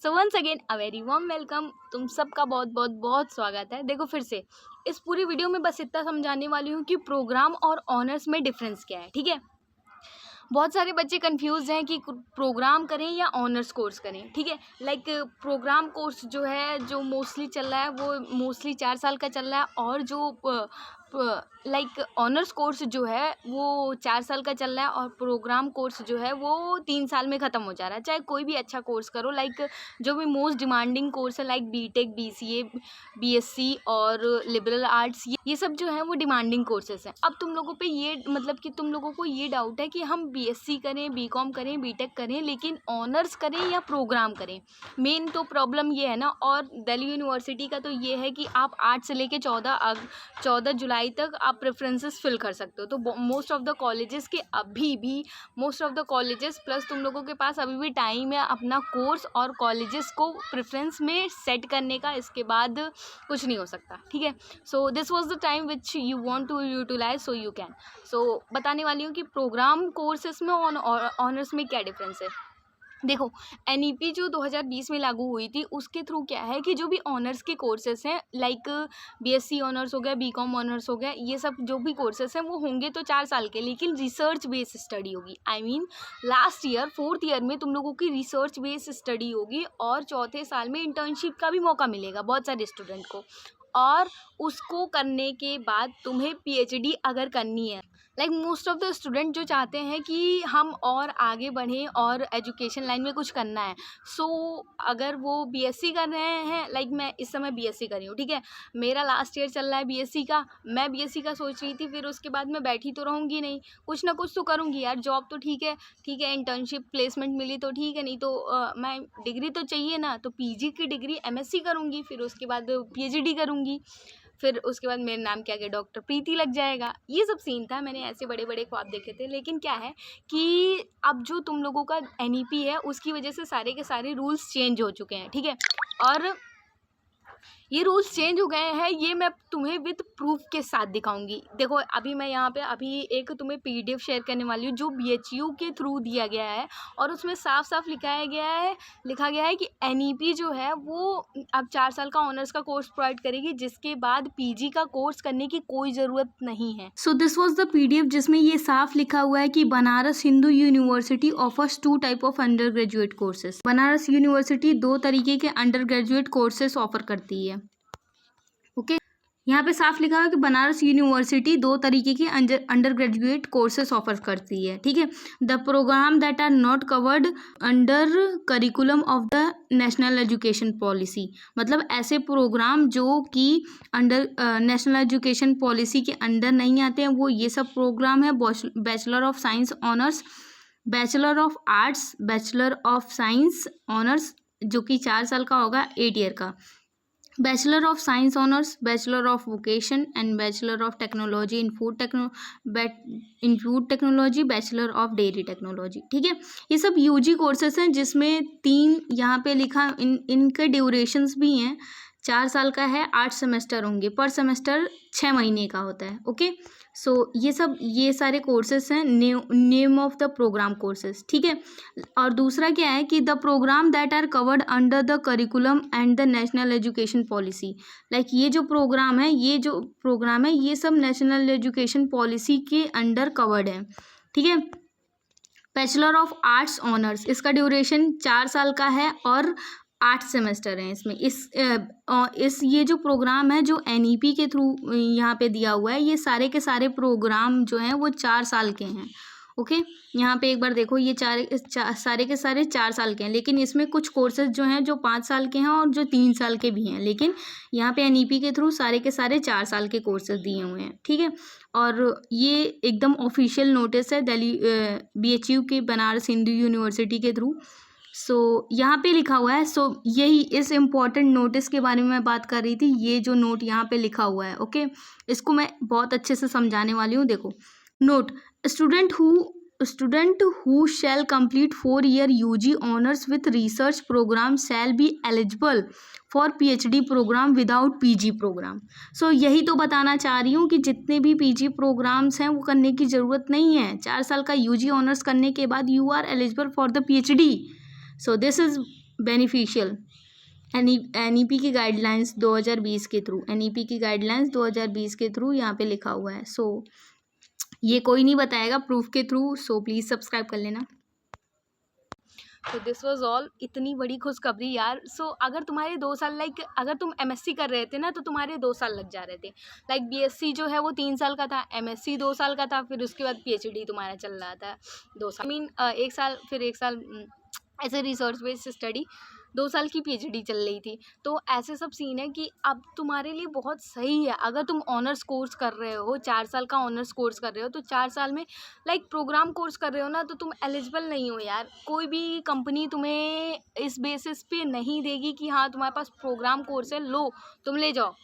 So once again a very warm welcome. तुम सबका बहुत बहुत बहुत स्वागत है। देखो फिर से इस पूरी वीडियो में बस इतना समझाने वाली हूँ कि प्रोग्राम और ऑनर्स में डिफरेंस क्या है। ठीक है, बहुत सारे बच्चे कंफ्यूज हैं कि प्रोग्राम करें या ऑनर्स कोर्स करें। ठीक है, लाइक प्रोग्राम कोर्स जो है जो मोस्टली चल रहा है वो मोस्टली 4 साल का चल रहा है, और जो लाइक ऑनर्स कोर्स जो है वो 4 साल का चल रहा है, और प्रोग्राम कोर्स जो है वो 3 साल में ख़त्म हो जा रहा है। चाहे कोई भी अच्छा कोर्स करो, लाइक जो भी मोस्ट डिमांडिंग कोर्स है लाइक बीटेक, बीसीए, बीएससी और लिबरल आर्ट्स, ये सब जो है वो डिमांडिंग कोर्सेज हैं। अब तुम लोगों पे ये मतलब कि तुम लोगों को ये डाउट है कि हम बीएससी करें, बीकॉम करें, बीटेक करें, लेकिन ऑनर्स करें या प्रोग्राम करें। मेन तो प्रॉब्लम ये है ना। और दिल्ली यूनिवर्सिटी का तो ये है कि आप 8 से लेके 14 जुलाई तक आप प्रेफरेंसेस फिल कर सकते हो। तो मोस्ट ऑफ द कॉलेजेस के अभी भी most of the colleges plus तुम लोगों के पास अभी भी टाइम है अपना कोर्स और कॉलेजेस को प्रेफरेंस में सेट करने का। इसके बाद कुछ नहीं हो सकता। ठीक है, so this was the time which you want to utilize, so you can. So बताने वाली हूँ कि प्रोग्राम कोर्सेस में और ऑनर्स में क्या डिफरेंस है। देखो, एनईपी जो 2020 में लागू हुई थी उसके थ्रू क्या है कि जो भी ऑनर्स के कोर्सेस हैं लाइक बीएससी ऑनर्स हो गया, बीकॉम ऑनर्स हो गया, ये सब जो भी कोर्सेस हैं वो होंगे तो 4 साल के, लेकिन रिसर्च बेस्ड स्टडी होगी। I mean last year 4th year में तुम लोगों की रिसर्च बेस्ड स्टडी होगी, और चौथे साल में इंटर्नशिप का भी मौका मिलेगा बहुत सारे स्टूडेंट को। और उसको करने के बाद तुम्हें पीएचडी अगर करनी है, like most of the student जो चाहते हैं कि हम और आगे बढ़ें और एजुकेशन लाइन में कुछ करना है, सो अगर वो बीएससी कर रहे हैं, लाइक मैं इस समय बीएससी कर रही हूँ। ठीक है, मेरा लास्ट ईयर चल रहा है बीएससी का, मैं बीएससी का सोच रही थी, फिर उसके बाद मैं बैठी तो रहूँगी नहीं, कुछ ना कुछ तो करूँगी यार। जॉब तो ठीक है, इंटर्नशिप प्लेसमेंट मिली तो ठीक है, नहीं तो मैं डिग्री तो चाहिए ना, तो पीजी की डिग्री एमएससी करूँगी, फिर उसके बाद पीएचडी करूँगी, फिर उसके बाद मेरे नाम के आगे डॉक्टर प्रीति लग जाएगा। ये सब सीन था, मैंने ऐसे बड़े बड़े ख्वाब देखे थे। लेकिन क्या है कि अब जो तुम लोगों का एनईपी है उसकी वजह से सारे के सारे रूल्स चेंज हो चुके हैं। ठीक है, और ये रूल्स चेंज हो गए हैं, ये मैं तुम्हें विद प्रूफ के साथ दिखाऊंगी। देखो अभी मैं यहाँ पे अभी एक तुम्हें पीडीएफ शेयर करने वाली हूँ जो बीएचयू के थ्रू दिया गया है, और उसमें साफ साफ लिखा गया है कि एनईपी जो है वो अब 4 साल का ऑनर्स का कोर्स प्रोवाइड करेगी, जिसके बाद पीजी का कोर्स करने की कोई ज़रूरत नहीं है। So this was the PDF जिसमें ये साफ लिखा हुआ है कि Banaras Hindu university offers 2 type of under graduate courses. Banaras university 2 तरीके के अंडर ग्रेजुएट कोर्सेज ऑफर करती है। ओके, यहाँ पे साफ लिखा है कि बनारस यूनिवर्सिटी 2 तरीके की अंडर ग्रेजुएट कोर्सेस ऑफर करती है। ठीक है, the program that are not covered under curriculum of the national education policy, मतलब ऐसे प्रोग्राम जो कि अंडर नेशनल एजुकेशन पॉलिसी के अंडर नहीं आते हैं, वो ये सब प्रोग्राम है। Bachelor of science honours, bachelor of arts, bachelor of science honours जो कि 4 साल का होगा, 8 ईयर का, bachelor of science honours, bachelor of vocation and bachelor of technology in food technology, bachelor of dairy technology. ठीक है, ये सब यूजी कोर्सेस हैं जिसमें 3 यहाँ पे लिखा, इनके ड्यूरेशंस भी हैं। 4 साल का है, 8 सेमेस्टर होंगे, पर सेमेस्टर 6 महीने का होता है। ओके, सो ये सारे कोर्सेस हैं, name of the program courses. ठीक है, और दूसरा क्या है कि the program that are covered under the curriculum and the national education policy, like ये जो प्रोग्राम है ये सब नेशनल एजुकेशन पॉलिसी के अंडर कवर्ड है। ठीक है, बैचलर ऑफ आर्ट्स ऑनर्स, इसका ड्यूरेशन 4 साल का है और 8 सेमेस्टर हैं इसमें। ये जो प्रोग्राम है जो एनईपी के थ्रू यहाँ पे दिया हुआ है, ये सारे के सारे प्रोग्राम जो हैं वो 4 साल के हैं। ओके, यहाँ पे एक बार देखो, ये सारे के सारे 4 साल के हैं, लेकिन इसमें कुछ कोर्सेज जो हैं जो 5 साल के हैं और जो 3 साल के भी हैं, लेकिन यहाँ पे एनईपी के थ्रू सारे के सारे 4 साल के कोर्सेज दिए हुए हैं। ठीक है, और ये एकदम ऑफिशियल नोटिस है दिल्ली बीएचयू के बनारस हिंदू यूनिवर्सिटी के थ्रू। सो यहाँ पे लिखा हुआ है। सो यही इस इम्पॉर्टेंट नोटिस के बारे में मैं बात कर रही थी, ये जो नोट यहाँ पे लिखा हुआ है। ओके, इसको मैं बहुत अच्छे से समझाने वाली हूँ। देखो, note, student who shall complete 4 year UG honours with research program shall be eligible for PhD program without PG program. So यही तो बताना चाह रही हूँ कि जितने भी पीजी प्रोग्राम्स हैं वो करने की ज़रूरत नहीं है। 4 साल का यूजी ऑनर्स करने के बाद you are eligible for the PhD. So this is beneficial NEP की गाइडलाइंस 2020 के थ्रू, NEP की गाइडलाइंस 2020 के थ्रू यहाँ पे लिखा हुआ है। सो ये कोई नहीं बताएगा प्रूफ के थ्रू, सो प्लीज़ सब्सक्राइब कर लेना। तो दिस वॉज ऑल। इतनी बड़ी खुशखबरी यार। सो अगर तुम्हारे 2 साल, लाइक अगर तुम MSc कर रहे थे ना तो तुम्हारे 2 साल लग जा रहे थे। लाइक BSc जो है वो 3 साल का था, MSc 2 साल का था, फिर उसके बाद PhD तुम्हारा चल रहा था 2 साल, I mean 1 साल, फिर 1 साल ऐसे रिसर्च बेस्ड स्टडी, 2 साल की PhD चल रही थी। तो ऐसे सब सीन है कि अब तुम्हारे लिए बहुत सही है अगर तुम ऑनर्स कोर्स कर रहे हो, 4 साल का ऑनर्स कोर्स कर रहे हो, तो 4 साल में लाइक प्रोग्राम कोर्स कर रहे हो ना, तो तुम एलिजिबल नहीं हो यार। कोई भी कंपनी तुम्हें इस बेसिस पे नहीं देगी कि हाँ तुम्हारे पास प्रोग्राम कोर्स है, लो तुम ले जाओ।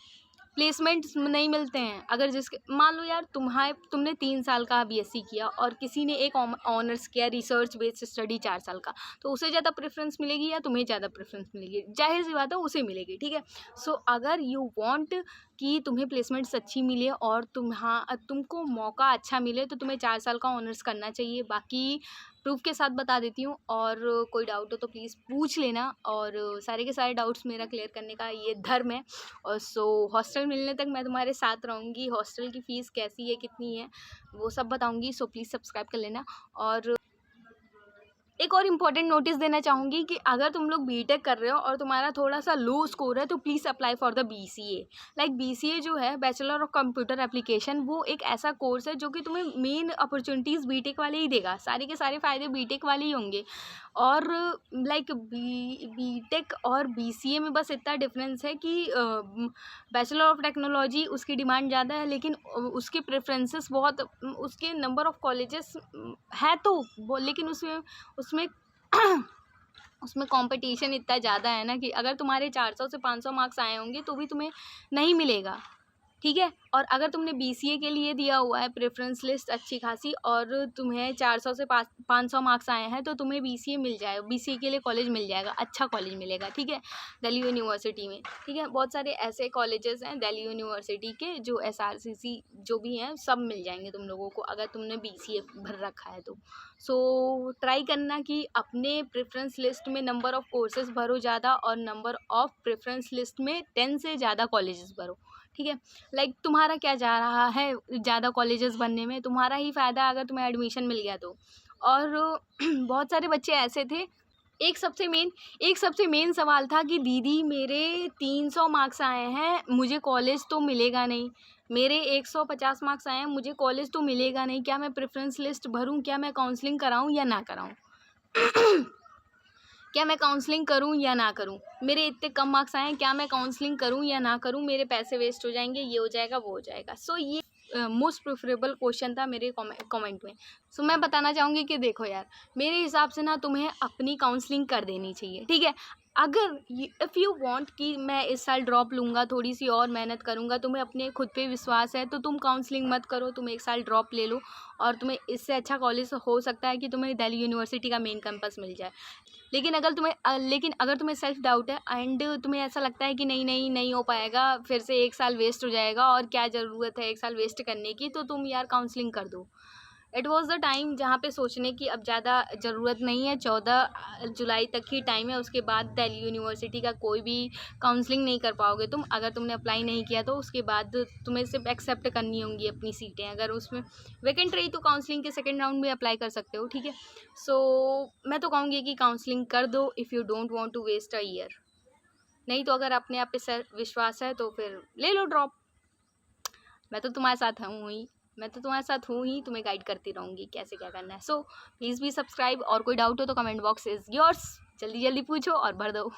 प्लेसमेंट्स नहीं मिलते हैं। अगर जिसके मान लो यार तुमने 3 साल का BSc किया और किसी ने एक ऑनर्स किया रिसर्च बेस्ड स्टडी 4 साल का, तो उसे ज़्यादा प्रेफरेंस मिलेगी या तुम्हें ज़्यादा प्रेफरेंस मिलेगी? जाहिर सी बात है उसे मिलेगी, ठीक है। सो अगर यू वांट कि तुम्हें प्लेसमेंट्स अच्छी मिले और तुमको मौका अच्छा मिले, तो तुम्हें 4 साल का ऑनर्स करना चाहिए। बाकी प्रूफ के साथ बता देती हूँ, और कोई डाउट हो तो प्लीज़ पूछ लेना, और सारे के सारे डाउट्स मेरा क्लियर करने का ये धर्म है। और सो हॉस्टल मिलने तक मैं तुम्हारे साथ रहूँगी। हॉस्टल की फ़ीस कैसी है, कितनी है, वो सब बताऊँगी। सो प्लीज़ सब्सक्राइब कर लेना। और एक और इम्पॉर्टेंट नोटिस देना चाहूँगी कि अगर तुम लोग बीटेक कर रहे हो और तुम्हारा थोड़ा सा लो स्कोर है, तो please apply for the BCA। Like BCA जो है, बैचलर ऑफ कंप्यूटर एप्लीकेशन, वो एक ऐसा कोर्स है जो कि तुम्हें मेन अपॉर्चुनिटीज़ बीटेक वाले ही देगा। सारे के सारे फ़ायदे बीटेक वाले ही होंगे। और लाइक बीटेक और BCA में बस इतना डिफरेंस है कि बैचलर ऑफ टेक्नोलॉजी उसकी डिमांड ज़्यादा है, लेकिन उसके प्रेफरेंसेस बहुत, उसके नंबर ऑफ़ कॉलेजेस है तो वो, लेकिन उसमें उसमें कंपटीशन इतना ज़्यादा है ना कि अगर तुम्हारे 400 से 500 मार्क्स आए होंगे तो भी तुम्हें नहीं मिलेगा, ठीक है। और अगर तुमने BCA के लिए दिया हुआ है प्रेफरेंस लिस्ट अच्छी खासी, और तुम्हें 400 से 500 मार्क्स आए हैं, तो तुम्हें BCA मिल जाएगा, BCA के लिए कॉलेज मिल जाएगा, अच्छा कॉलेज मिलेगा, ठीक है, दिल्ली यूनिवर्सिटी में, ठीक है। बहुत सारे ऐसे कॉलेजेस हैं दिल्ली यूनिवर्सिटी के, जो SRCC जो भी हैं, सब मिल जाएंगे तुम लोगों को अगर तुमने BCA भर रखा है तो। सो ट्राई करना कि अपने प्रेफरेंस लिस्ट में नंबर ऑफ़ कोर्सेज भरो ज़्यादा, और नंबर ऑफ़ प्रेफरेंस लिस्ट में 10 से ज़्यादा कॉलेजेस भरो, ठीक है। लाइक तुम्हारा क्या जा रहा है ज़्यादा कॉलेजेस बनने में? तुम्हारा ही फ़ायदा अगर तुम्हें एडमिशन मिल गया तो। और बहुत सारे बच्चे ऐसे थे, एक सबसे मेन सवाल था कि दीदी मेरे 300 मार्क्स आए हैं, मुझे कॉलेज तो मिलेगा नहीं। मेरे 150 मार्क्स आए हैं, मुझे कॉलेज तो मिलेगा नहीं। क्या मैं प्रेफरेंस लिस्ट भरूँ? क्या मैं काउंसलिंग कराऊँ या ना कराऊँ? क्या मैं काउंसलिंग करूं या ना करूं? मेरे इतने कम मार्क्स आए हैं, क्या मैं काउंसलिंग करूं या ना करूं? मेरे पैसे वेस्ट हो जाएंगे, ये हो जाएगा, वो हो जाएगा। सो ये मोस्ट प्रेफरेबल क्वेश्चन था मेरे कमेंट में। सो मैं बताना चाहूँगी कि देखो यार, मेरे हिसाब से ना तुम्हें अपनी काउंसलिंग कर देनी चाहिए, ठीक है। अगर इफ़ यू वांट कि मैं इस साल ड्रॉप लूँगा, थोड़ी सी और मेहनत करूँगा, तुम्हें अपने खुद पे विश्वास है, तो तुम काउंसलिंग मत करो, तुम 1 साल ड्रॉप ले लो, और तुम्हें इससे अच्छा कॉलेज हो सकता है कि तुम्हें दिल्ली यूनिवर्सिटी का मेन कैंपस मिल जाए। लेकिन अगर तुम्हें सेल्फ डाउट है एंड तुम्हें ऐसा लगता है कि नहीं हो पाएगा, फिर से 1 साल वेस्ट हो जाएगा, और क्या ज़रूरत है 1 साल वेस्ट करने की, तो तुम यार काउंसलिंग कर दो। इट वॉज़ द टाइम जहाँ पे सोचने की अब ज़्यादा ज़रूरत नहीं है। 14 जुलाई तक ही टाइम है, उसके बाद दिल्ली यूनिवर्सिटी का कोई भी काउंसलिंग नहीं कर पाओगे तुम। अगर तुमने अप्लाई नहीं किया तो उसके बाद तुम्हें सिर्फ एक्सेप्ट करनी होंगी अपनी सीटें। अगर उसमें वैकेंट रही तो काउंसलिंग के सेकेंड राउंड में अप्लाई कर सकते हो, ठीक है। सो मैं तो कहूँगी कि काउंसलिंग कर दो if you don't want to waste a year. नहीं तो अगर अपने आप पे सेल्फ विश्वास है तो फिर ले लो ड्रॉप। मैं तो तुम्हारे साथ हूँ ही, तुम्हें गाइड करती रहूँगी कैसे क्या करना है। सो प्लीज़ भी सब्सक्राइब, और कोई डाउट हो तो कमेंट बॉक्स इज़ योर्स, जल्दी जल्दी पूछो और भर दो।